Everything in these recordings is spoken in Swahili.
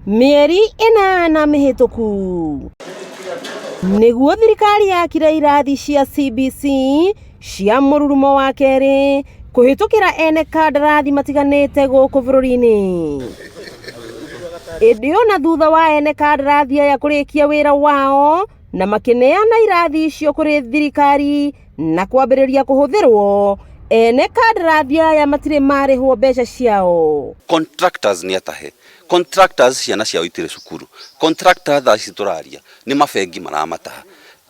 Mieri 8 mihituku niguo thirikari yakire irathi cia CBC cia mururumo wa keri kuhitukira ene kandarathi matiganite guku bururi-ini. Indi ona thutha wa ene kandarathi aya kurikia wira wao na makineana irathi icio kuri thirikari na kwambiriria kuhuthirwo, ene kandarathi aya matire marihwo mbeca ciao. Contractors ni atahe contractors ciana ciao itire cukuru, contractor thaci turaria ni mabengi maramataha,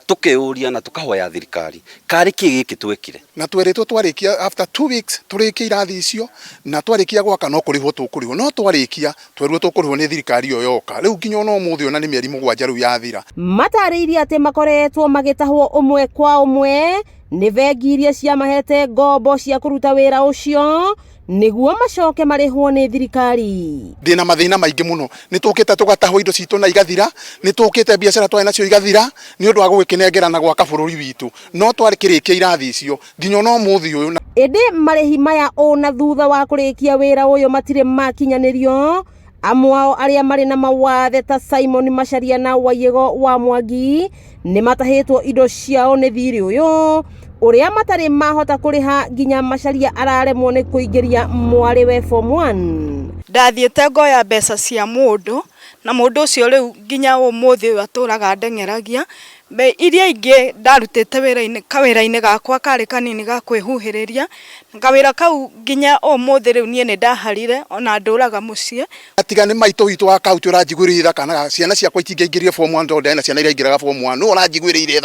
tukeuria na tukahoya thirikari kari kigiki twekire na tweretwo twarikia after 2 weeks turikia irathi icio na twarikia gwaka no kurihwo tukurihwo no twarikia twerwo tukurihwo ni thirikari yo yoka riu nginya no muthi ona ni mieri 7 riu yathira. Matariria ati makoretwo magitahwo umwe kwa umwe ni bengi iria cia mahete ngombo cia kuruta wira ucio niguo macoke marihwo ni thirikari. Ndina mathina maingi muno, ni tukite tugatahwo indo citu na igathira, ni tukite biashara twari nacio igathira ni undu wa gwikinegerana gwaka bururi witu, no twarikirikia irathi icio nginya no muthi uyu. Indi marihi maya ona thutha wa kurikia wira uyu matire makinyanirio. Amwe ao aria mari na mawathe ta Simon Macharia na Wayego wa Mwangi ni matahitwo indo ciao ni thiri uyu uria matari mahota kuriha nginya Macharia araremwo ni kuingiria mwari we form 1. Ndathiete ngoya mbeca cia mundu na mundu ucio riu nginya umuthi aturaga ndengeragia be iria ingi ndarutite wira-ini gakwa kari kanini ga kwihuhiriria ngawira kau nginya umuthi riu nie ni ndaharire ona nduraga mucie atiga ni maito hitu akaunti uranjigwirira kana ciana ciakwa itingeingirie form 1 ndonda na ciana iria ingiraga form 1 no uranjigwirire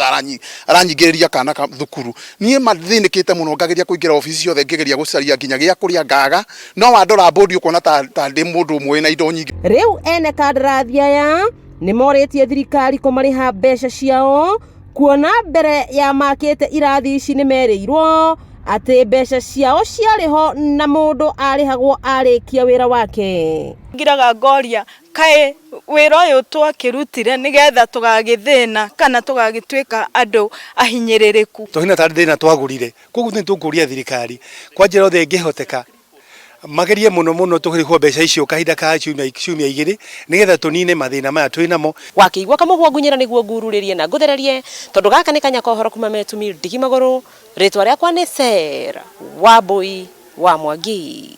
aranyingiriria kana thukuru nie mathinikite muno ngageria kuingira ofisi yothe ngigeria gucaria nginya gia kuria ngaga no wandora bodi ukona ta ndi mundu umwe na indo nyingi. Riu ene kandarathi aya ni moretie thirikari kumariha mbeca ciao kuona mbere ya makite irathi ici ni merirwo ati mbeca ciao ciariho na mundu arihagwo arikia wira wake. Ngiraga ngoria kai wira uyu twakirutire nigetha tugagithina kana tugagitwika andu ahinyiririku tuhina tari thina twagurire koguo ni tunguria thirikari kwa njira othe ngihoteka magerie muno tukirihwo mbeca icio kahinda ka ciumia igiri nigetha tunine mathina maya twinamo. Wakiigwa kamuhwa ngunyira niguo ngururirie na nguthererie tondu gaka ni kanya kohoro kuma Metumi Ndigimaguru. Ritwa riakwa ni Sarah Wambui wa Mwangi.